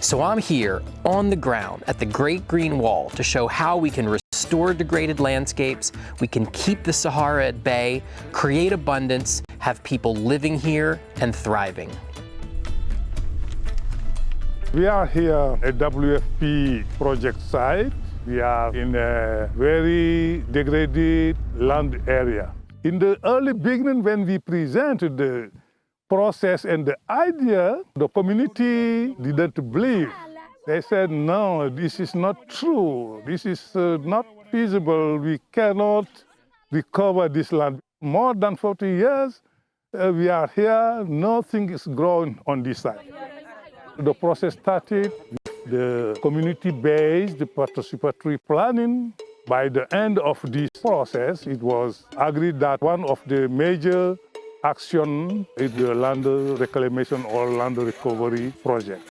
So I'm here on the ground at the Great Green Wall to show how we can restore degraded landscapes, we can keep the Sahara at bay, create abundance, have people living here and thriving. We are here at WFP project site. We are in a very degraded land area. In the early beginning, when we presented the process and the idea, the community didn't believe. They said, no, this is not true. This is not feasible. We cannot recover this land. More than 40 years, we are here. Nothing is growing on this side. The process started with the community-based participatory planning. By the end of this process, it was agreed that one of the major action is the land reclamation or land recovery project.